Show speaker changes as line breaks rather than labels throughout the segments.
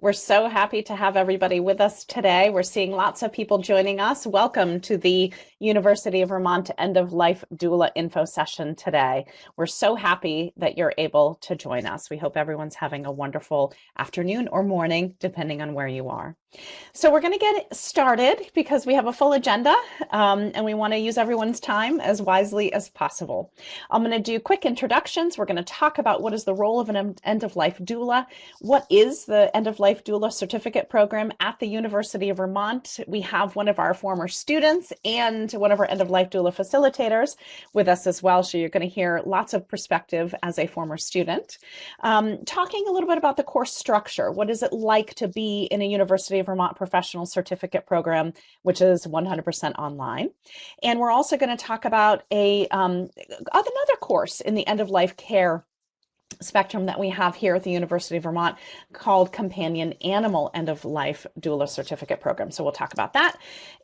We're so happy to have everybody with us today. We're seeing lots of people joining us. Welcome to the University of Vermont End-of-Life Doula info session today. We're so happy that you're able to join us. We hope everyone's having a wonderful afternoon or morning, depending on where you are. So we're going to get started because we have a full agenda and we want to use everyone's time as wisely as possible. I'm going to do quick introductions. We're going to talk about what is the role of an end-of-life doula, what is the End-of-Life Doula Certificate program at the University of Vermont. We have one of our former students and one of our End-of-Life Doula facilitators with us as well, so you're going to hear lots of perspective as a former student. Talking a little bit about the course structure. What is it like to be in a University of Vermont professional certificate program, which is 100% online. And we're also going to talk about another course in the end-of-life care spectrum that we have here at the University of Vermont called Companion Animal End-of-Life Doula Certificate Program. So we'll talk about that.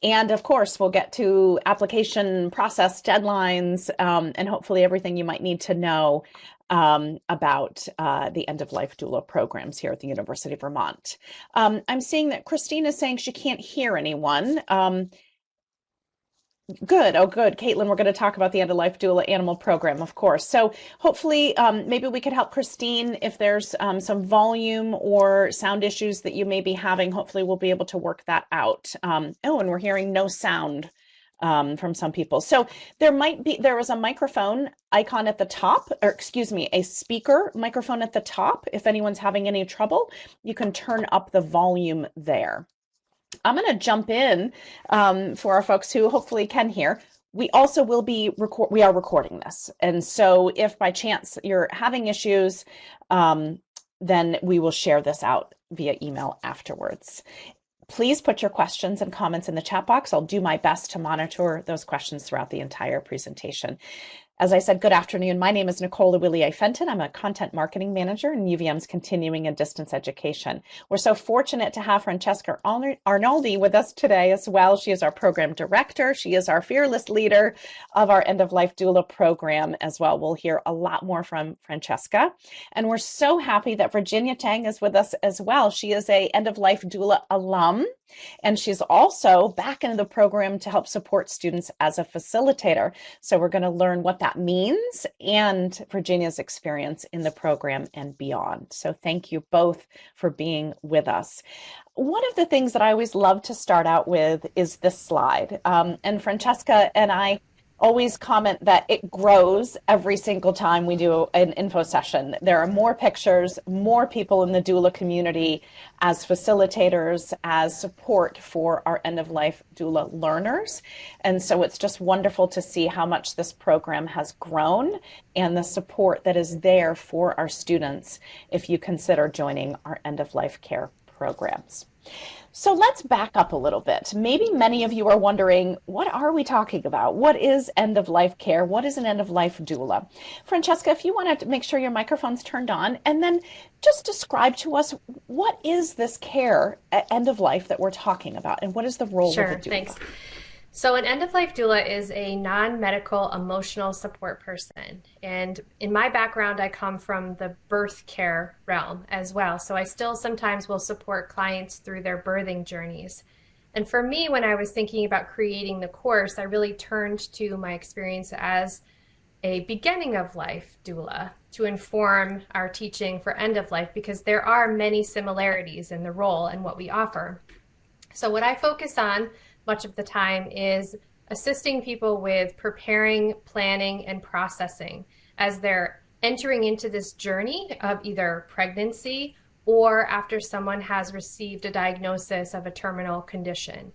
And of course, we'll get to application process deadlines and hopefully everything you might need to know about the end-of-life doula programs here at the University of Vermont. I'm seeing that Christine is saying she can't hear anyone. Good. Oh, good. Caitlin, we're going to talk about the End-of-Life Doula Animal Program, of course. So hopefully maybe we could help Christine if there's some volume or sound issues that you may be having. Hopefully we'll be able to work that out. Oh, and we're hearing no sound from some people. So there was a microphone icon at the top, or excuse me, a speaker microphone at the top. If anyone's having any trouble, you can turn up the volume there. I'm going to jump in for our folks who hopefully can hear. We also will be we are recording this. And so if by chance you're having issues, then we will share this out via email afterwards. Please put your questions and comments in the chat box. I'll do my best to monitor those questions throughout the entire presentation. As I said, good afternoon. My name is Nicole Willie-Fenton. I'm a content marketing manager in UVM's continuing and distance education. We're so fortunate to have Francesca Arnoldy with us today as well. She is our program director. She is our fearless leader of our End-of-Life Doula program as well. We'll hear a lot more from Francesca. And we're so happy that Virginia Chang is with us as well. She is a End-of-Life Doula alum, and she's also back into the program to help support students as a facilitator. So we're going to learn what that means and Virginia's experience in the program and beyond. So thank you both for being with us. One of the things that I always love to start out with is this slide. And Francesca and I always comment that it grows every single time we do an info session. There are more pictures, more people in the doula community as facilitators, as support for our end-of-life doula learners. And so it's just wonderful to see how much this program has grown and the support that is there for our students if you consider joining our end-of-life care programs. So let's back up a little bit. Maybe many of you are wondering, what are we talking about? What is end-of-life care? What is an end-of-life doula? Francesca, if you want to make sure your microphone's turned on, and then just describe to us, what is this care at end-of-life that we're talking about, and what is the role of a doula?
Sure, thanks. So an end-of-life doula is a non-medical emotional support person. And in my background, I come from the birth care realm as well. So I still sometimes will support clients through their birthing journeys. And for me, when I was thinking about creating the course, I really turned to my experience as a beginning of life doula to inform our teaching for end of life, because there are many similarities in the role and what we offer. So what I focus on much of the time is assisting people with preparing, planning, and processing as they're entering into this journey of either pregnancy or after someone has received a diagnosis of a terminal condition.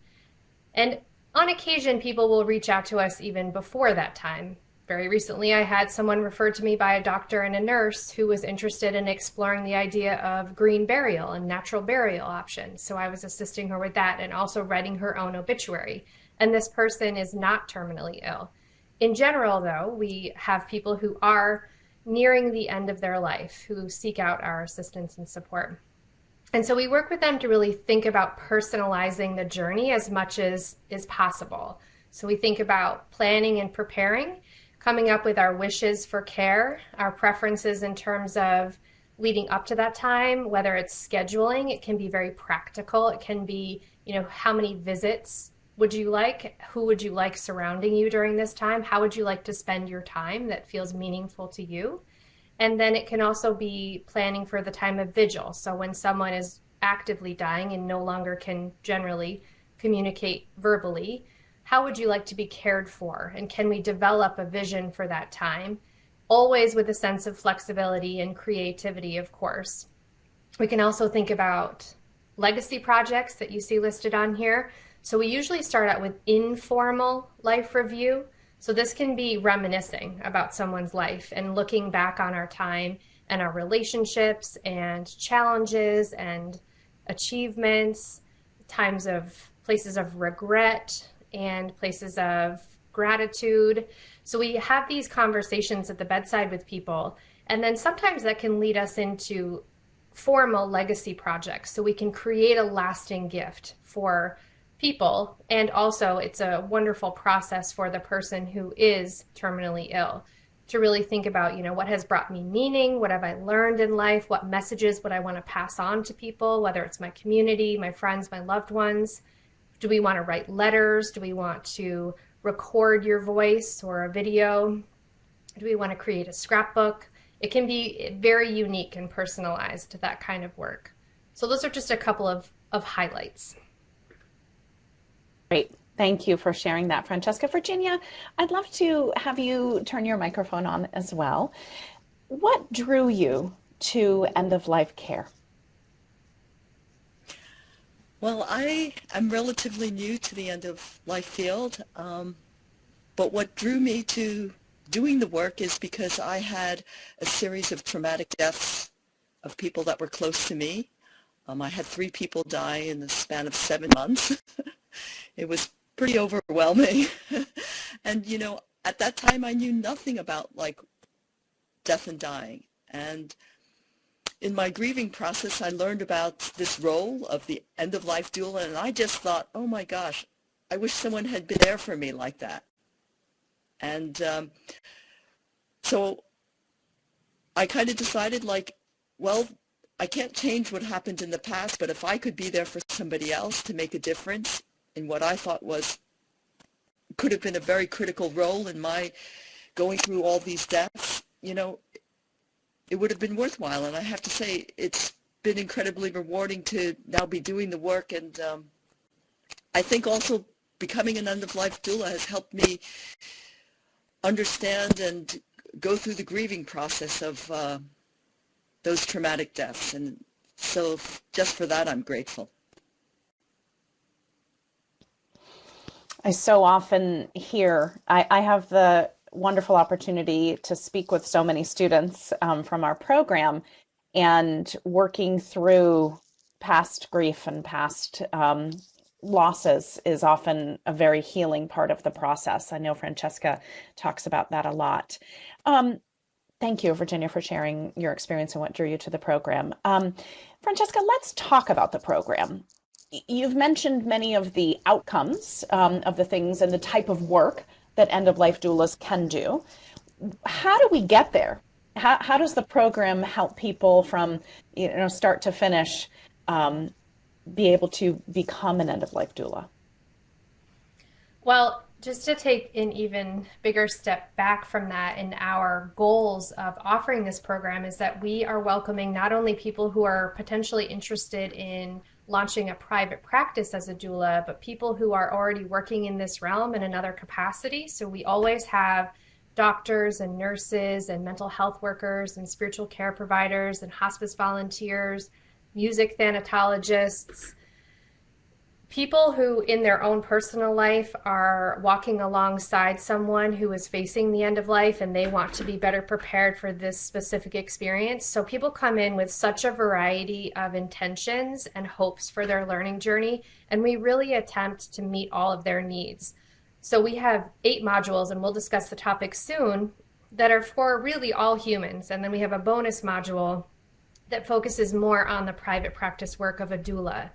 And on occasion, people will reach out to us even before that time. Very recently, I had someone referred to me by a doctor and a nurse who was interested in exploring the idea of green burial and natural burial options. So I was assisting her with that and also writing her own obituary. And this person is not terminally ill. In general, though, we have people who are nearing the end of their life who seek out our assistance and support. And so we work with them to really think about personalizing the journey as much as is possible. So we think about planning and preparing, coming up with our wishes for care, our preferences in terms of leading up to that time, whether it's scheduling, it can be very practical. It can be, how many visits would you like? Who would you like surrounding you during this time? How would you like to spend your time that feels meaningful to you? And then it can also be planning for the time of vigil. So when someone is actively dying and no longer can generally communicate verbally, how would you like to be cared for? And can we develop a vision for that time? Always with a sense of flexibility and creativity, of course. We can also think about legacy projects that you see listed on here. So we usually start out with informal life review. So this can be reminiscing about someone's life and looking back on our time and our relationships and challenges and achievements, places of regret and places of gratitude. So we have these conversations at the bedside with people, and then sometimes that can lead us into formal legacy projects. So we can create a lasting gift for people. And also it's a wonderful process for the person who is terminally ill to really think about, what has brought me meaning? What have I learned in life? What messages would I want to pass on to people, whether it's my community, my friends, my loved ones? Do we want to write letters? Do we want to record your voice or a video? Do we want to create a scrapbook? It can be very unique and personalized, that kind of work. So those are just a couple of highlights.
Great. Thank you for sharing that, Francesca. Virginia, I'd love to have you turn your microphone on as well. What drew you to end-of-life care?
Well, I am relatively new to the end-of-life field, but what drew me to doing the work is because I had a series of traumatic deaths of people that were close to me. I had 3 people die in the span of 7 months. It was pretty overwhelming. And, at that time I knew nothing about death and dying. And in my grieving process, I learned about this role of the end-of-life doula, and I just thought, oh my gosh, I wish someone had been there for me like that. And so I kind of decided, well, I can't change what happened in the past, but if I could be there for somebody else to make a difference in what I thought could have been a very critical role in my going through all these deaths, it would have been worthwhile. And I have to say, it's been incredibly rewarding to now be doing the work. And I think also becoming an end-of-life doula has helped me understand and go through the grieving process of those traumatic deaths. And so just for that, I'm grateful.
I so often hear, I have the wonderful opportunity to speak with so many students from our program, and working through past grief and past losses is often a very healing part of the process. I know Francesca talks about that a lot. Thank you, Virginia, for sharing your experience and what drew you to the program. Francesca, let's talk about the program. You've mentioned many of the outcomes of the things and the type of work that end-of-life doulas can do. How do we get there? How does the program help people from start to finish be able to become an end-of-life doula?
Well, just to take an even bigger step back from that, in our goals of offering this program is that we are welcoming not only people who are potentially interested in launching a private practice as a doula, but people who are already working in this realm in another capacity. So we always have doctors and nurses and mental health workers and spiritual care providers and hospice volunteers, music thanatologists, people who in their own personal life are walking alongside someone who is facing the end of life and they want to be better prepared for this specific experience. So people come in with such a variety of intentions and hopes for their learning journey, and we really attempt to meet all of their needs. So we have 8 modules, and we'll discuss the topic soon, that are for really all humans. And then we have a bonus module that focuses more on the private practice work of a doula.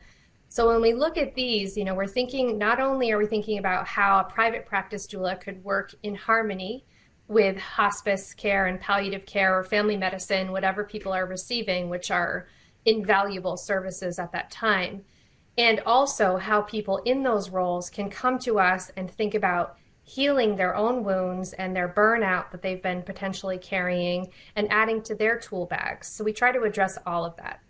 So when we look at these, we're thinking, not only are we thinking about how a private practice doula could work in harmony with hospice care and palliative care or family medicine, whatever people are receiving, which are invaluable services at that time. And also how people in those roles can come to us and think about healing their own wounds and their burnout that they've been potentially carrying and adding to their tool bags. So we try to address all of that.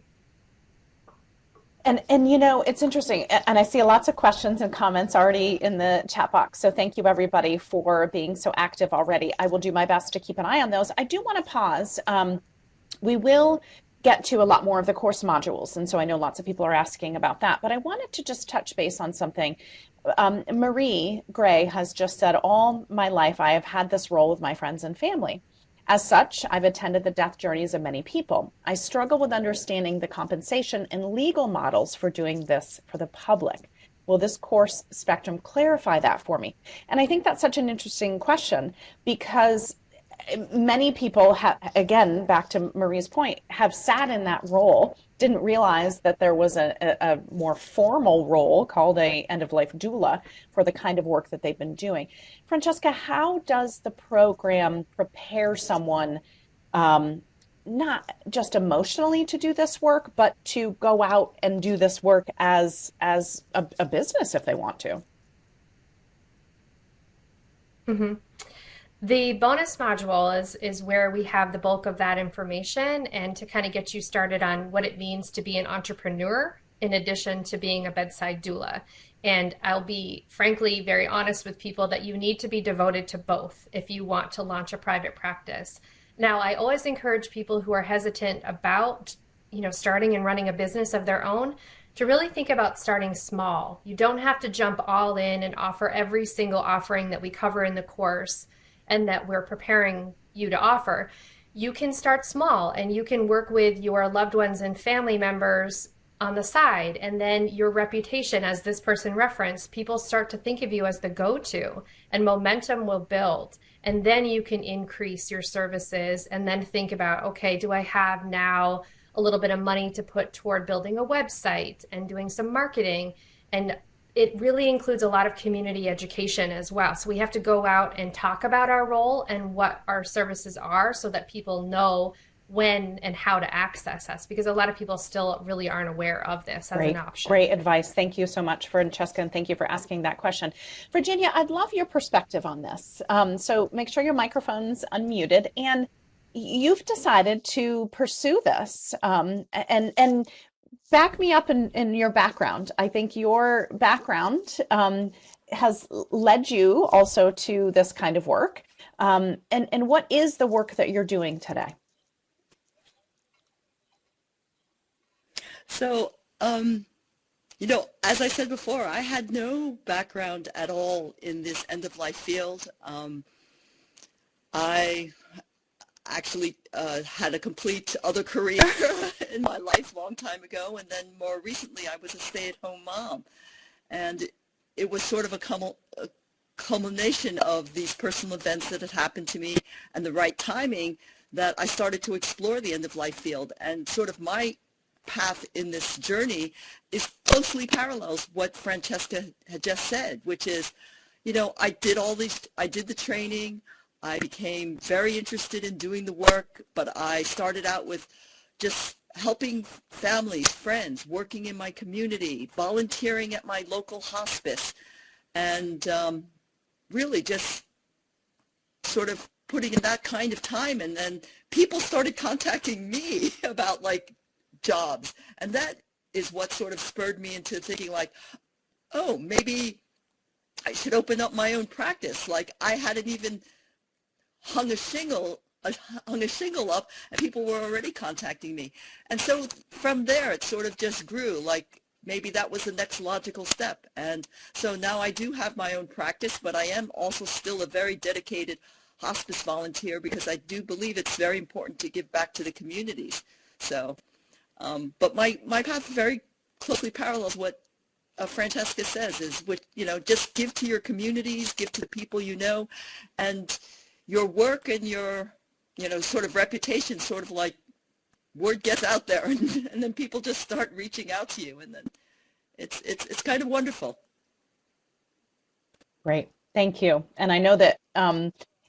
And you know, it's interesting, and I see lots of questions and comments already in the chat box. So thank you everybody for being so active already. I will do my best to keep an eye on those. I do want to pause. We will get to a lot more of the course modules, and so I know lots of people are asking about that, but I wanted to just touch base on something. Marie Gray has just said, all my life I have had this role with my friends and family. As such, I've attended the death journeys of many people. I struggle with understanding the compensation and legal models for doing this for the public. Will this course spectrum clarify that for me? And I think that's such an interesting question, because many people have, again, back to Marie's point, have sat in that role, didn't realize that there was a more formal role called a end-of-life doula for the kind of work that they've been doing. Francesca, how does the program prepare someone not just emotionally to do this work, but to go out and do this work as a business if they want to?
Mm-hmm. The bonus module is where we have the bulk of that information, and to kind of get you started on what it means to be an entrepreneur in addition to being a bedside doula. And I'll be frankly very honest with people that you need to be devoted to both if you want to launch a private practice. Now, I always encourage people who are hesitant about, starting and running a business of their own to really think about starting small. You don't have to jump all in and offer every single offering that we cover in the course and that we're preparing you to offer. You can start small and you can work with your loved ones and family members on the side, and then your reputation, as this person referenced, people start to think of you as the go-to, and momentum will build. And then you can increase your services and then think about, okay, do I have now a little bit of money to put toward building a website and doing some marketing? And it really includes a lot of community education as well. So we have to go out and talk about our role and what our services are so that people know when and how to access us, because a lot of people still really aren't aware of this as an option.
Great advice. Thank you so much, Francesca, and thank you for asking that question. Virginia, I'd love your perspective on this. So make sure your microphone's unmuted, and you've decided to pursue this and back me up in your background. I think your background has led you also to this kind of work. And what is the work that you're doing today?
So, as I said before, I had no background at all in this end-of-life field. I actually had a complete other career in my life a long time ago, and then more recently I was a stay-at-home mom. And it was sort of a culmination of these personal events that had happened to me and the right timing that I started to explore the end-of-life field. And sort of my path in this journey is closely parallels what Francesca had just said, which is, I did the training, I became very interested in doing the work, but I started out with just helping families, friends, working in my community, volunteering at my local hospice, and really just sort of putting in that kind of time. And then people started contacting me about jobs, and that is what sort of spurred me into thinking oh, maybe I should open up my own practice. I hadn't even hung a shingle up, and people were already contacting me. And so from there it sort of just grew, maybe that was the next logical step. And so now I do have my own practice, but I am also still a very dedicated hospice volunteer, because I do believe it's very important to give back to the communities. So but my path very closely parallels what Francesca says, is just give to your communities, give to the people and your work and your sort of reputation, sort of word gets out there, and then people just start reaching out to you, and then it's kind of wonderful.
Great, thank you. And I know that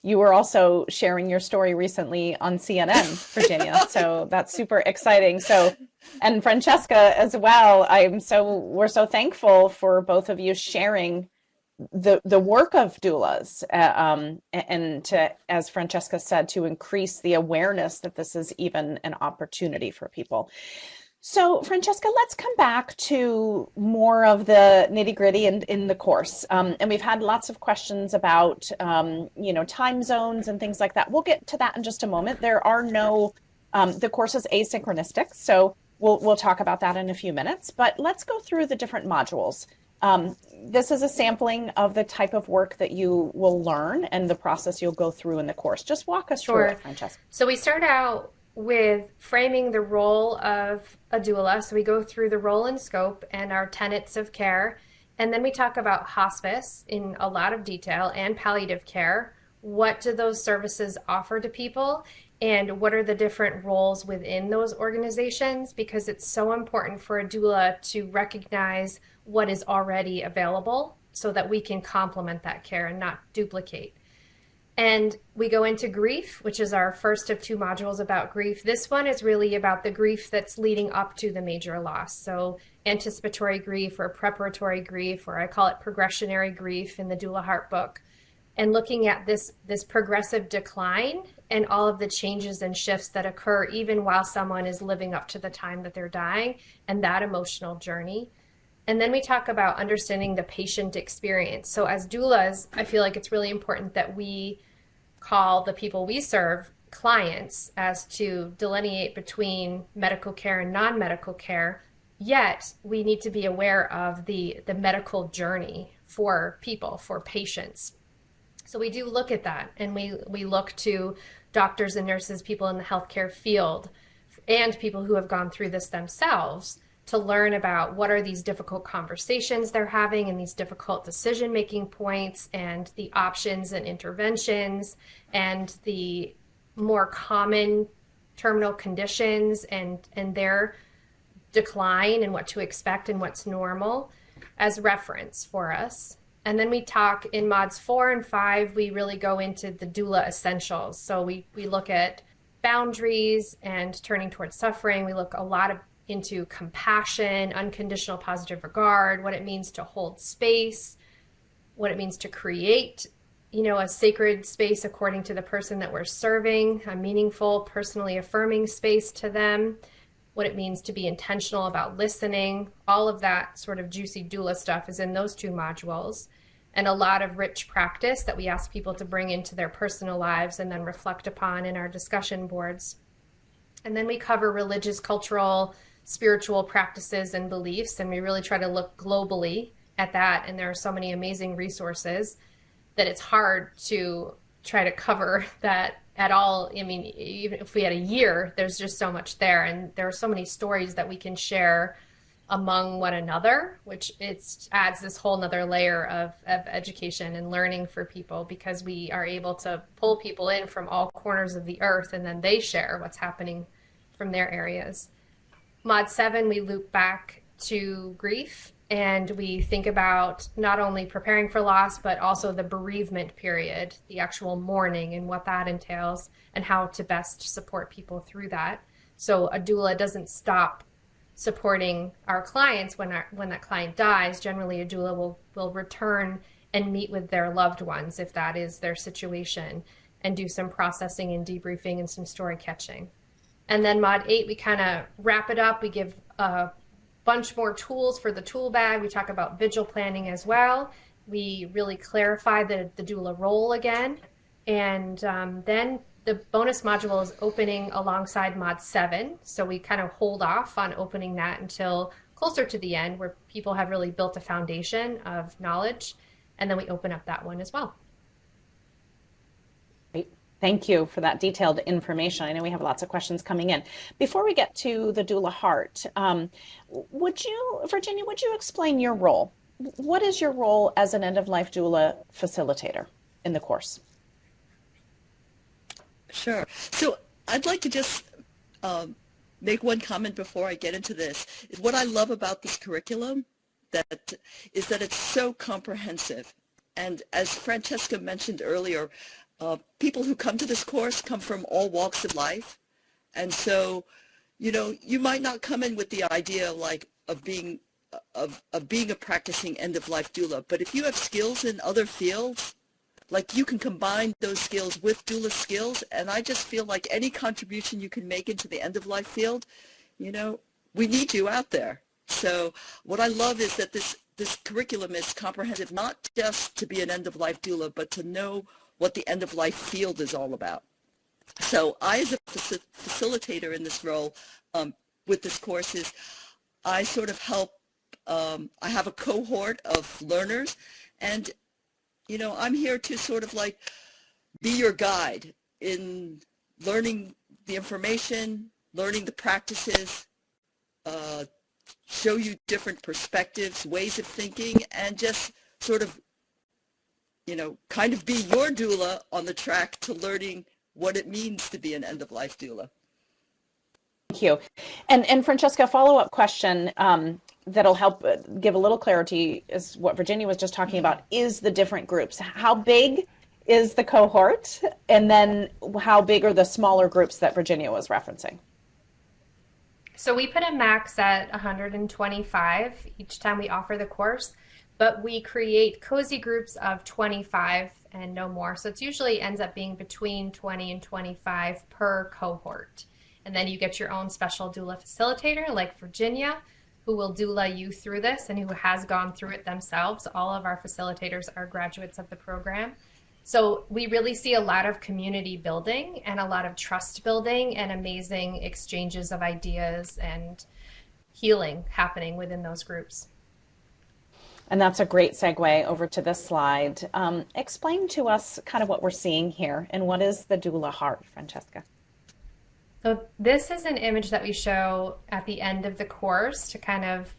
you were also sharing your story recently on CNN, Virginia. So that's super exciting. So, and Francesca as well. We're so thankful for both of you sharing the work of doulas, and to, as Francesca said, to increase the awareness that this is even an opportunity for people. So Francesca, let's come back to more of the nitty-gritty in the course. And we've had lots of questions about, time zones and things like that. We'll get to that in just a moment. There are no, the course is asynchronistic, so we'll talk about that in a few minutes. But let's go through the different modules. This is a sampling of the type of work that you will learn and the process you'll go through in the course. Just walk us through it, Francesca.
So we start out with framing the role of a doula. So we go through the role and scope and our tenets of care. And then we talk about hospice in a lot of detail and palliative care. What do those services offer to people? And what are the different roles within those organizations? Because it's so important for a doula to recognize what is already available so that we can complement that care and not duplicate. And we go into grief, which is our first of two modules about grief. This one is really about the grief that's leading up to the major loss. So anticipatory grief or preparatory grief, or I call it progressionary grief in the Doula Heart book. And looking at this progressive decline and all of the changes and shifts that occur even while someone is living up to the time that they're dying, and that emotional journey. And then we talk about understanding the patient experience. So as doulas, I feel like it's really important that we call the people we serve clients, as to delineate between medical care and non-medical care. Yet we need to be aware of the medical journey for people, for patients. So we do look at that, and we look to doctors and nurses, people in the healthcare field, and people who have gone through this themselves, to learn about what are these difficult conversations they're having and these difficult decision-making points, and the options and interventions, and the more common terminal conditions and their decline, and what to expect and what's normal as reference for us. And then we talk in mods 4 and 5, we really go into the doula essentials. So we look at boundaries and turning towards suffering. We look a lot into compassion, unconditional positive regard, what it means to hold space, what it means to create, a sacred space according to the person that we're serving, a meaningful, personally affirming space to them, what it means to be intentional about listening. All of that sort of juicy doula stuff is in those two modules, and a lot of rich practice that we ask people to bring into their personal lives and then reflect upon in our discussion boards. And then we cover religious, cultural, spiritual practices and beliefs, and we really try to look globally at that. And there are so many amazing resources that it's hard to try to cover that at all. I mean, even if we had a year, there's just so much there, and there are so many stories that we can share among one another, which adds this whole nother layer of education and learning for people, because we are able to pull people in from all corners of the earth, and then they share what's happening from their areas. Mod 7, we loop back to grief, and we think about not only preparing for loss, but also the bereavement period, the actual mourning and what that entails, and how to best support people through that. So a doula doesn't stop supporting our clients when that client dies. Generally, a doula will return and meet with their loved ones, if that is their situation, and do some processing and debriefing and some story catching. And then mod 8, we kind of wrap it up. We give a bunch more tools for the tool bag. We talk about vigil planning as well. We really clarify the doula role again. And then the bonus module is opening alongside mod 7. So we kind of hold off on opening that until closer to the end, where people have really built a foundation of knowledge. And then we open up that one as well.
Great. Thank you for that detailed information. I know we have lots of questions coming in. Before we get to the Doula Heart, Virginia, would you explain your role? What is your role as an end-of-life doula facilitator in the course?
Sure. So I'd like to just make one comment before I get into this. What I love about this curriculum is that it's so comprehensive. And as Francesca mentioned earlier, people who come to this course come from all walks of life. And so, you know, you might not come in with the idea like of being a practicing end-of-life doula, but if you have skills in other fields, like you can combine those skills with doula skills. And I just feel like any contribution you can make into the end-of-life field, you know, we need you out there. So what I love is that this curriculum is comprehensive, not just to be an end-of-life doula, but to know what the end-of-life field is all about. So I, as a facilitator in this role with this course, is I sort of help, I have a cohort of learners, and, you know, I'm here to sort of like be your guide in learning the information, learning the practices, show you different perspectives, ways of thinking, and just sort of, you know, kind of be your doula on the track to learning what it means to be an end-of-life doula.
Thank you. And Francesca, a follow-up question that'll help give a little clarity is what Virginia was just talking about, is the different groups. How big is the cohort? And then how big are the smaller groups that Virginia was referencing?
So we put a max at 125 each time we offer the course, but we create cozy groups of 25 and no more. So it usually ends up being between 20 and 25 per cohort. And then you get your own special doula facilitator like Virginia, who will doula you through this and who has gone through it themselves. All of our facilitators are graduates of the program. So we really see a lot of community building and a lot of trust building and amazing exchanges of ideas and healing happening within those groups.
And that's a great segue over to this slide. Explain to us kind of what we're seeing here and what is the doula heart, Francesca?
So this is an image that we show at the end of the course to kind of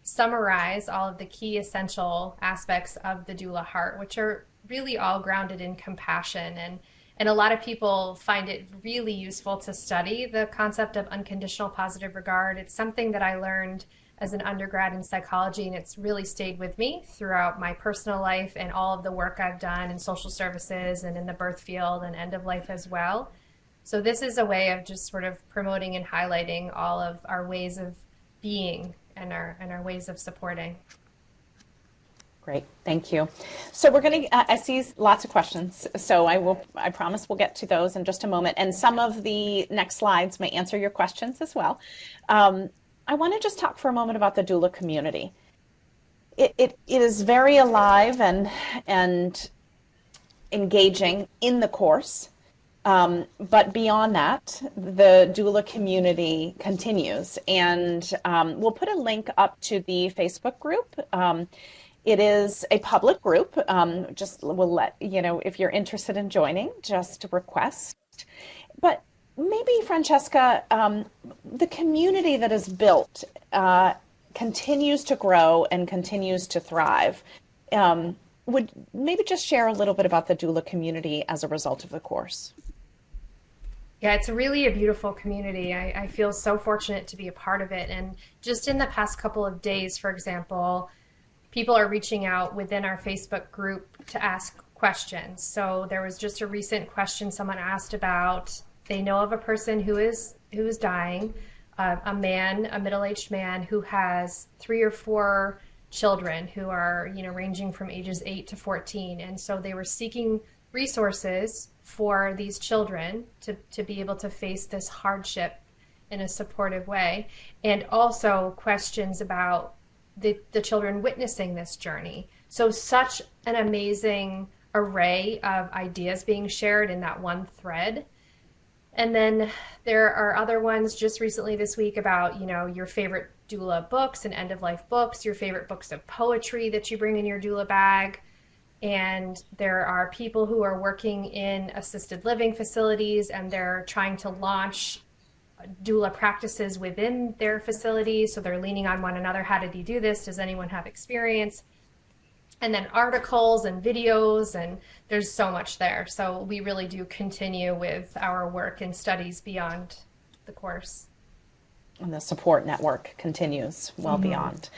summarize all of the key essential aspects of the doula heart, which are really all grounded in compassion. And a lot of people find it really useful to study the concept of unconditional positive regard. It's something that I learned as an undergrad in psychology, and it's really stayed with me throughout my personal life and all of the work I've done in social services and in the birth field and end of life as well. So this is a way of just sort of promoting and highlighting all of our ways of being and our ways of supporting.
Great, thank you. So we're going to, I see lots of questions, so I promise we'll get to those in just a moment. And some of the next slides may answer your questions as well. I want to just talk for a moment about the doula community. It is very alive and engaging in the course. But beyond that, the doula community continues, and we'll put a link up to the Facebook group. It is a public group. Just we'll let you know if you're interested in joining, just request. But maybe, Francesca, the community that is built continues to grow and continues to thrive. Would maybe just share a little bit about the doula community as a result of the course?
Yeah, it's really a beautiful community. I feel so fortunate to be a part of it. And just in the past couple of days, for example, people are reaching out within our Facebook group to ask questions. So there was just a recent question someone asked about, they know of a person who is dying, a middle-aged man who has 3 or 4 children who are, ranging from ages 8 to 14. And so they were seeking resources for these children to be able to face this hardship in a supportive way, and also questions about the children witnessing this journey. So such an amazing array of ideas being shared in that one thread. And then there are other ones just recently this week about, your favorite doula books and end-of-life books, your favorite books of poetry that you bring in your doula bag. And there are people who are working in assisted living facilities and they're trying to launch doula practices within their facilities. So they're leaning on one another. How did you do this? Does anyone have experience? And then articles and videos, and there's so much there. So we really do continue with our work and studies beyond the course.
And the support network continues well beyond.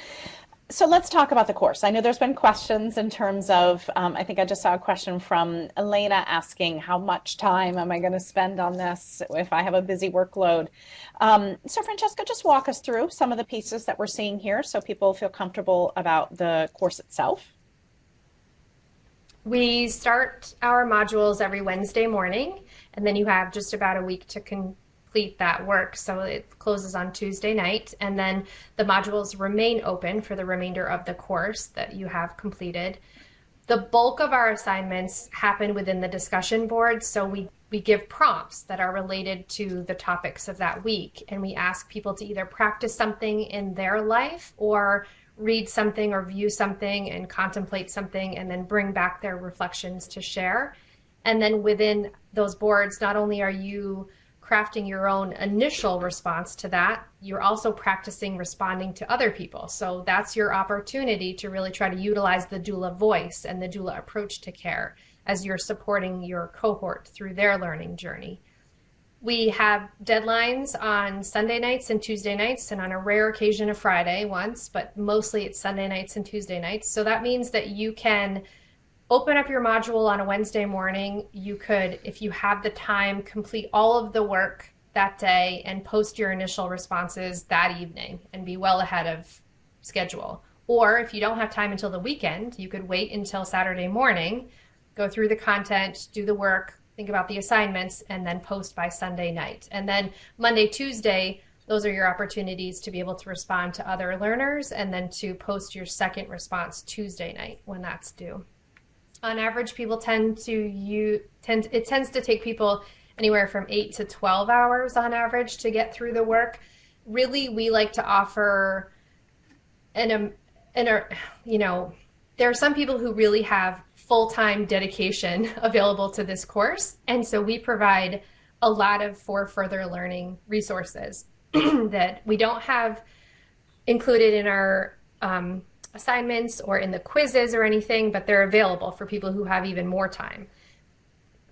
So let's talk about the course. I know there's been questions in terms of, I think I just saw a question from Elena asking, how much time am I going to spend on this if I have a busy workload? So Francesca, just walk us through some of the pieces that we're seeing here so people feel comfortable about the course itself.
We start our modules every Wednesday morning, and then you have just about a week to complete that work. So it closes on Tuesday night, and then the modules remain open for the remainder of the course that you have completed. The bulk of our assignments happen within the discussion board, so we give prompts that are related to the topics of that week, and we ask people to either practice something in their life or read something or view something and contemplate something and then bring back their reflections to share. And then within those boards, not only are you crafting your own initial response to that, you're also practicing responding to other people. So that's your opportunity to really try to utilize the doula voice and the doula approach to care as you're supporting your cohort through their learning journey. We have deadlines on Sunday nights and Tuesday nights, and on a rare occasion a Friday once, but mostly it's Sunday nights and Tuesday nights. So that means that you can open up your module on a Wednesday morning. You could, if you have the time, complete all of the work that day and post your initial responses that evening and be well ahead of schedule. Or if you don't have time until the weekend, you could wait until Saturday morning, go through the content, do the work, think about the assignments, and then post by Sunday night. And then Monday, Tuesday, those are your opportunities to be able to respond to other learners and then to post your second response Tuesday night when that's due. On average, people tend to take people anywhere from 8 to 12 hours on average to get through the work. Really, we like to offer there are some people who really have full-time dedication available to this course. And so we provide a lot of for further learning resources that we don't have included in our assignments or in the quizzes or anything, but they're available for people who have even more time.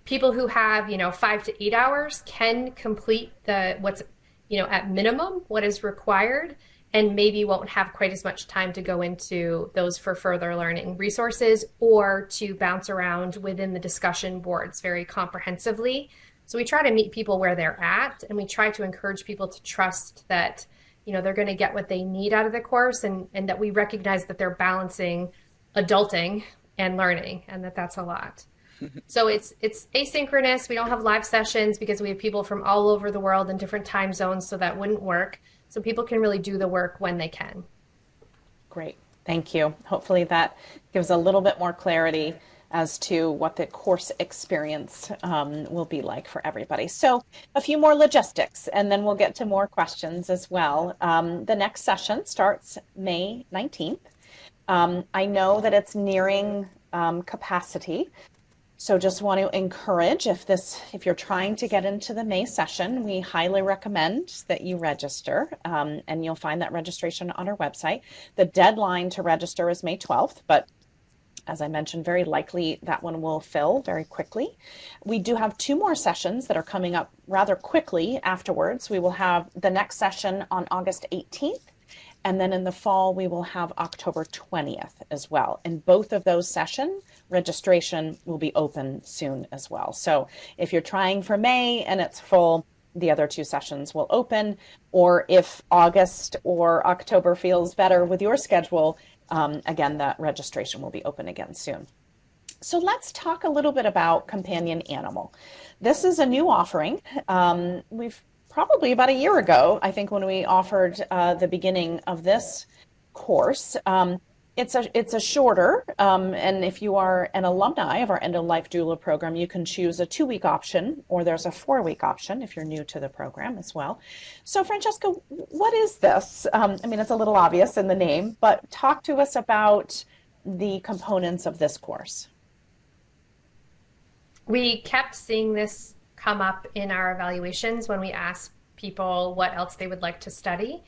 People who have, 5 to 8 hours can complete what's at minimum, what is required, and maybe won't have quite as much time to go into those for further learning resources or to bounce around within the discussion boards very comprehensively. So we try to meet people where they're at, and we try to encourage people to trust that, they're going to get what they need out of the course, and that we recognize that they're balancing adulting and learning, and that's a lot. So it's asynchronous. We don't have live sessions because we have people from all over the world in different time zones, so that wouldn't work. So people can really do the work when they can.
Great, thank you. Hopefully that gives a little bit more clarity as to what the course experience will be like for everybody. So a few more logistics, and then we'll get to more questions as well. The next session starts May 19th. I know that it's nearing capacity. So just want to encourage, if you're trying to get into the May session, we highly recommend that you register, and you'll find that registration on our website. The deadline to register is May 12th, but as I mentioned, very likely that one will fill very quickly. We do have 2 more sessions that are coming up rather quickly afterwards. We will have the next session on August 18th, and then in the fall, we will have October 20th as well. In both of those sessions, registration will be open soon as well. So if you're trying for May and it's full, the other 2 sessions will open. Or if August or October feels better with your schedule, again, that registration will be open again soon. So let's talk a little bit about companion animal. This is a new offering. We've probably about a year ago, I think, when we offered the beginning of this course. It's a shorter, and if you are an alumni of our End-of-Life Doula program, you can choose a 2-week option, or there's a 4-week option if you're new to the program as well. So Francesca, what is this? It's a little obvious in the name, but talk to us about the components of this course.
We kept seeing this come up in our evaluations when we asked people what else they would like to study.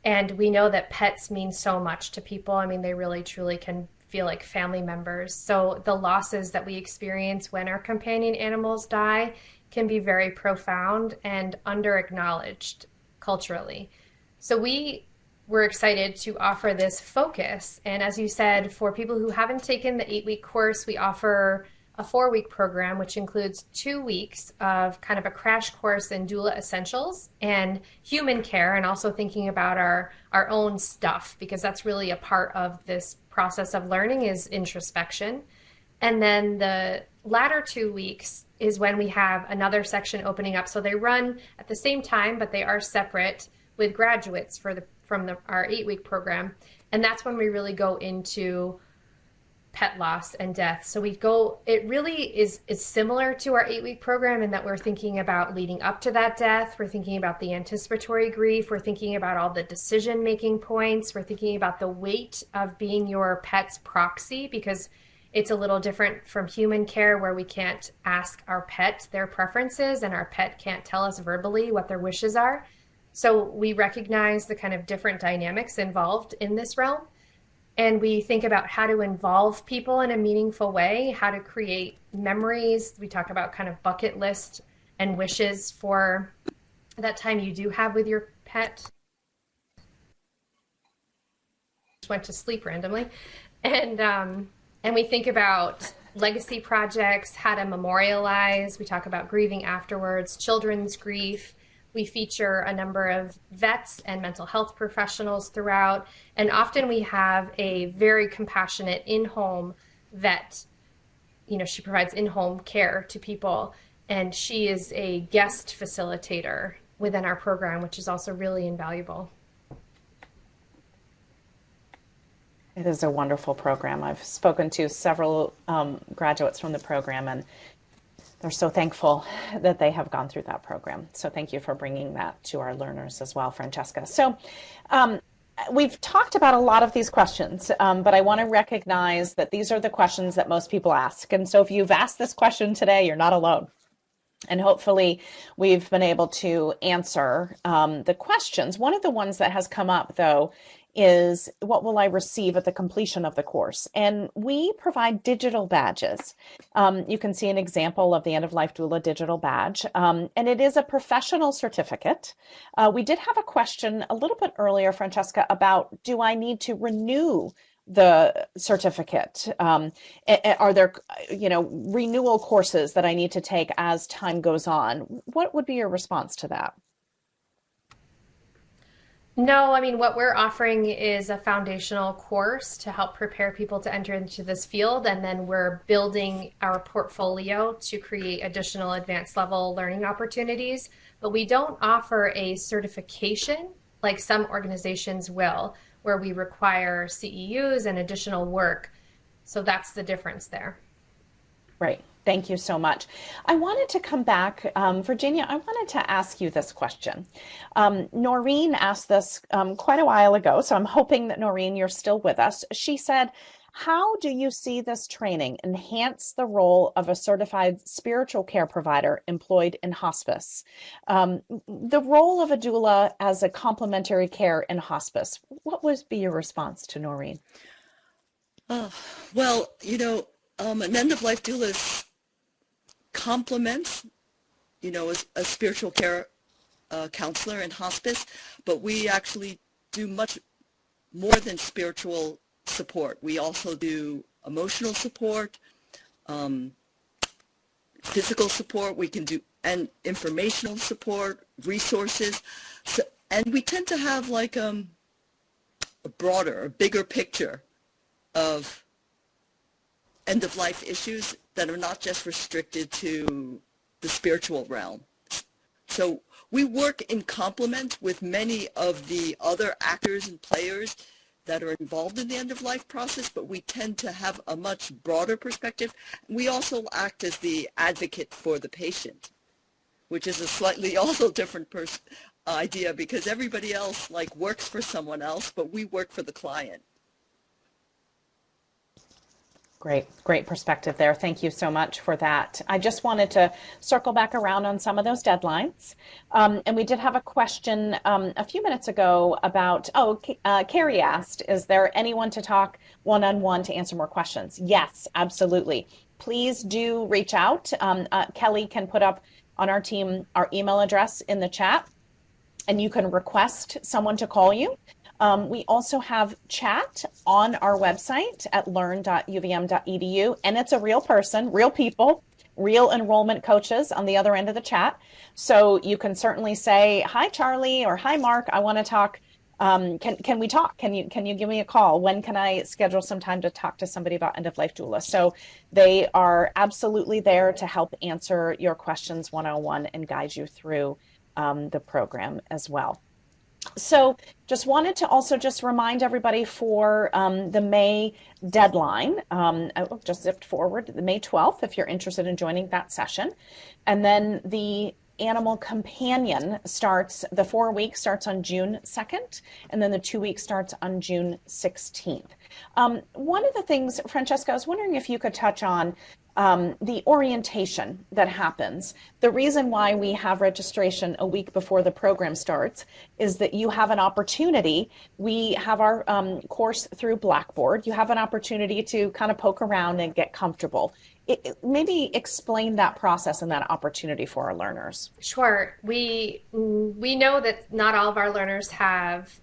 And we know that pets mean so much to people. They really, truly can feel like family members. So the losses that we experience when our companion animals die can be very profound and under-acknowledged culturally. So we we're excited to offer this focus. And as you said, for people who haven't taken the 8-week course, we offer a 4-week program, which includes 2 weeks of kind of a crash course in doula essentials and human care, and also thinking about our own stuff, because that's really a part of this process of learning is introspection. And then the latter 2 weeks is when we have another section opening up. So they run at the same time, but they are separate with graduates from our 8-week program. And that's when we really go into pet loss and death. So it really is similar to our 8-week program in that we're thinking about leading up to that death. We're thinking about the anticipatory grief. We're thinking about all the decision-making points. We're thinking about the weight of being your pet's proxy, because it's a little different from human care where we can't ask our pet their preferences and our pet can't tell us verbally what their wishes are. So we recognize the kind of different dynamics involved in this realm. And we think about how to involve people in a meaningful way, how to create memories. We talk about kind of bucket list and wishes for that time you do have with your pet. Just went to sleep randomly. And we think about legacy projects, how to memorialize. We talk about grieving afterwards, children's grief. We feature a number of vets and mental health professionals throughout, and often we have a very compassionate in-home vet. She provides in-home care to people, and she is a guest facilitator within our program, which is also really invaluable.
It is a wonderful program. I've spoken to several graduates from the program, and they're so thankful that they have gone through that program. So thank you for bringing that to our learners as well, Francesca. So we've talked about a lot of these questions, but I want to recognize that these are the questions that most people ask. And so if you've asked this question today, you're not alone. And hopefully we've been able to answer the questions. One of the ones that has come up, though, is what will I receive at the completion of the course? And we provide digital badges. You can see an example of the End-of-Life Doula digital badge, and it is a professional certificate. We did have a question a little bit earlier, Francesca, about do I need to renew the certificate? Are there, renewal courses that I need to take as time goes on? What would be your response to that?
No, what we're offering is a foundational course to help prepare people to enter into this field, and then we're building our portfolio to create additional advanced level learning opportunities. But we don't offer a certification like some organizations will, where we require CEUs and additional work. So that's the difference there.
Right. Thank you so much. I wanted to come back, Virginia, I wanted to ask you this question. Noreen asked this quite a while ago, so I'm hoping that Noreen, you're still with us. She said, how do you see this training enhance the role of a certified spiritual care provider employed in hospice? The role of a doula as a complementary care in hospice. What would be your response to Noreen?
Well, an end-of-life doula complements, a spiritual care counselor in hospice, but we actually do much more than spiritual support. We also do emotional support, physical support. We can do and informational support, resources. So, and we tend to have like a bigger picture of end-of-life issues that are not just restricted to the spiritual realm. So we work in complement with many of the other actors and players that are involved in the end-of-life process, but we tend to have a much broader perspective. We also act as the advocate for the patient, which is a slightly also different idea, because everybody else works for someone else, but we work for the client.
Great perspective there. Thank you so much for that. I just wanted to circle back around on some of those deadlines. And we did have a question a few minutes ago about, Carrie asked, is there anyone to talk one-on-one to answer more questions? Yes, absolutely. Please do reach out. Kelly can put up on our team our email address in the chat, and you can request someone to call you. We also have chat on our website at learn.uvm.edu, and it's a real person, real people, real enrollment coaches on the other end of the chat. So you can certainly say, hi, Charlie, or hi, Mark, I want to talk. Can we talk? Can you give me a call? When can I schedule some time to talk to somebody about end-of-life doula? So they are absolutely there to help answer your questions one-on-one and guide you through the program as well. So just wanted to also just remind everybody for the May deadline, just zipped forward, the May 12th, if you're interested in joining that session. And then the Animal Companion starts, the 4 weeks starts on June 2nd, and then the 2 weeks starts on June 16th. One of the things, Francesca, I was wondering if you could touch on the orientation that happens. The reason why we have registration a week before the program starts is that you have an opportunity. We have our course through Blackboard. You have an opportunity to kind of poke around and get comfortable. Maybe explain that process and that opportunity for our learners.
Sure. We know that not all of our learners have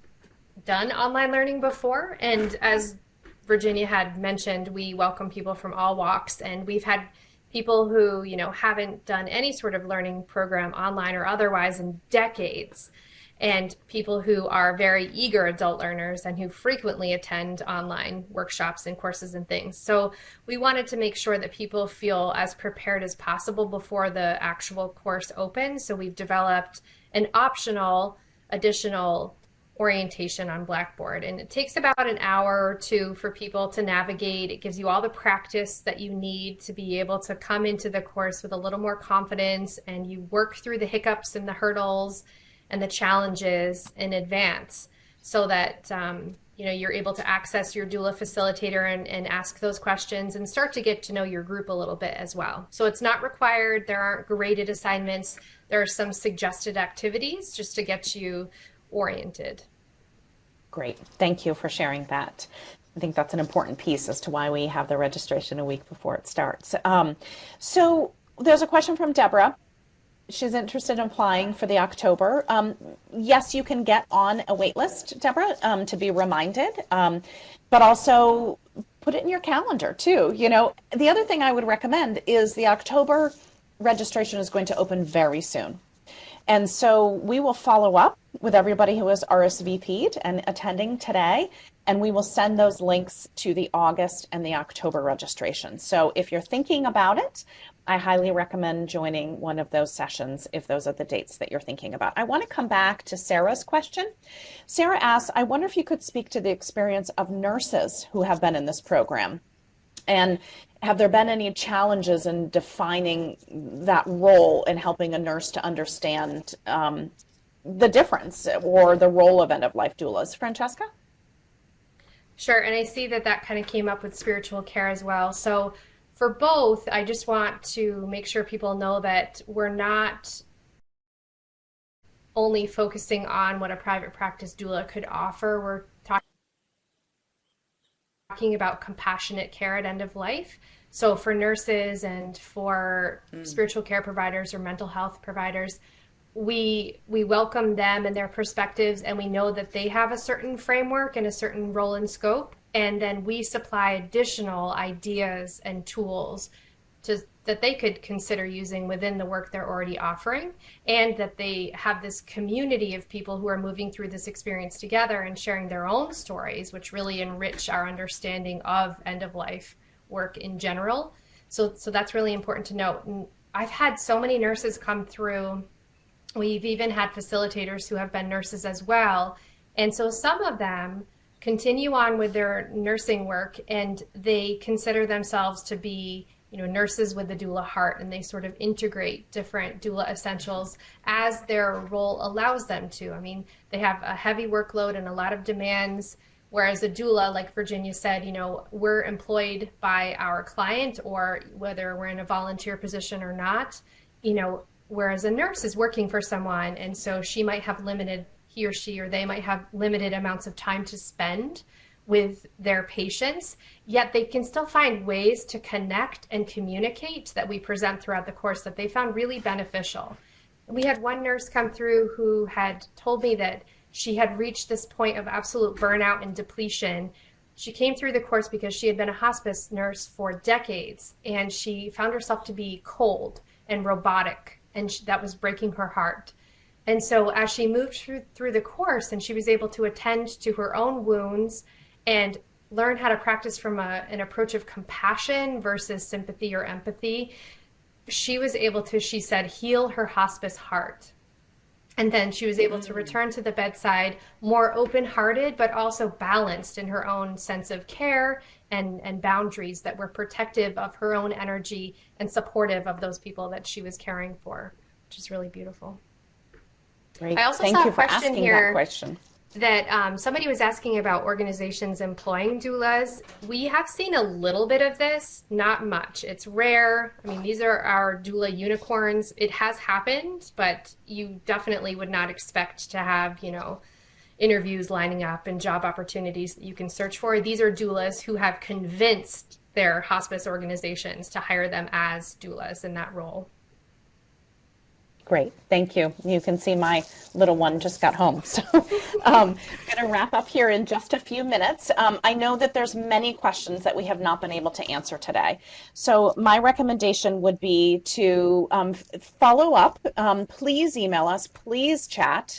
done online learning before, and as Virginia had mentioned, we welcome people from all walks, and we've had people who, haven't done any sort of learning program online or otherwise in decades, and people who are very eager adult learners and who frequently attend online workshops and courses and things. So we wanted to make sure that people feel as prepared as possible before the actual course opens. So we've developed an optional additional orientation on Blackboard, and it takes about an hour or two for people to navigate. It gives you all the practice that you need to be able to come into the course with a little more confidence, and you work through the hiccups and the hurdles and the challenges in advance so that you're able to access your doula facilitator and ask those questions and start to get to know your group a little bit as well. So it's not required. There aren't graded assignments. There are some suggested activities just to get you oriented.
Great. Thank you for sharing that. I think that's an important piece as to why we have the registration a week before it starts. So there's a question from Deborah. She's interested in applying for the October. Yes, you can get on a wait list, Deborah, to be reminded, but also put it in your calendar too. The other thing I would recommend is the October registration is going to open very soon. And so we will follow up with everybody who has RSVP'd and attending today, and we will send those links to the August and the October registration. So if you're thinking about it, I highly recommend joining one of those sessions if those are the dates that you're thinking about. I want to come back to Sarah's question. Sarah asks, I wonder if you could speak to the experience of nurses who have been in this program. And have there been any challenges in defining that role and helping a nurse to understand the difference or the role of end-of-life doulas? Francesca?
Sure, and I see that kind of came up with spiritual care as well. So for both, I just want to make sure people know that we're not only focusing on what a private practice doula could offer. We're talking about compassionate care at end of life. So for nurses and for spiritual care providers or mental health providers, we welcome them and their perspectives, and we know that they have a certain framework and a certain role and scope, and then we supply additional ideas and tools that they could consider using within the work they're already offering, and that they have this community of people who are moving through this experience together and sharing their own stories, which really enrich our understanding of end-of-life work in general. So that's really important to note. And I've had so many nurses come through. We've even had facilitators who have been nurses as well. And so some of them continue on with their nursing work, and they consider themselves to be nurses with the doula heart, and they sort of integrate different doula essentials as their role allows them to. I mean, they have a heavy workload and a lot of demands, whereas a doula, like Virginia said, we're employed by our client, or whether we're in a volunteer position or not, whereas a nurse is working for someone, and so he or she or they might have limited amounts of time to spend with their patients, yet they can still find ways to connect and communicate that we present throughout the course that they found really beneficial. We had one nurse come through who had told me that she had reached this point of absolute burnout and depletion. She came through the course because she had been a hospice nurse for decades, and she found herself to be cold and robotic, and that was breaking her heart. And so as she moved through the course and she was able to attend to her own wounds and learn how to practice from an approach of compassion versus sympathy or empathy, she was able to, she said, heal her hospice heart. And then she was able to return to the bedside more open-hearted, but also balanced in her own sense of care and boundaries that were protective of her own energy and supportive of those people that she was caring for, which is really beautiful.
Great.
I also
Thank
saw
you
a
for
question
asking
here
that question.
That somebody was asking about organizations employing doulas. We have seen a little bit of this, not much. It's rare. I mean, these are our doula unicorns. It has happened, but you definitely would not expect to have, you know, interviews lining up and job opportunities that you can search for. These are doulas who have convinced their hospice organizations to hire them as doulas in that role.
Great, thank you. You can see my little one just got home. So I'm going to wrap up here in just a few minutes. I know that there's many questions that we have not been able to answer today. So my recommendation would be to follow up. Please email us, please chat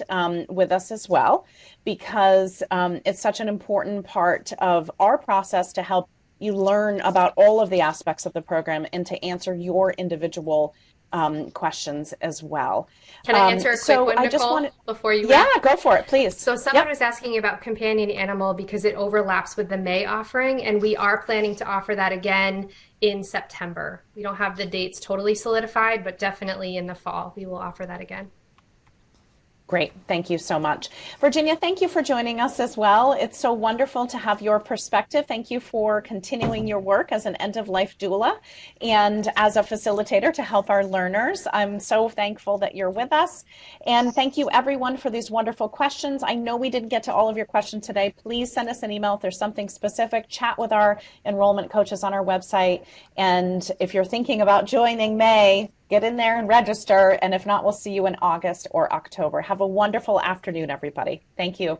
with us as well, because it's such an important part of our process to help you learn about all of the aspects of the program and to answer your individual questions as well.
Can I answer a quick one, Nicole, before you wrap?
Yeah, go for it, please.
So someone was asking about companion animal because it overlaps with the May offering, and we are planning to offer that again in September. We don't have the dates totally solidified, but definitely in the fall we will offer that again.
Great. Thank you so much. Virginia, thank you for joining us as well. It's so wonderful to have your perspective. Thank you for continuing your work as an end-of-life doula and as a facilitator to help our learners. I'm so thankful that you're with us. And thank you everyone for these wonderful questions. I know we didn't get to all of your questions today. Please send us an email if there's something specific. Chat with our enrollment coaches on our website. And if you're thinking about joining May, get in there and register, and if not, we'll see you in August or October. Have a wonderful afternoon, everybody. Thank you.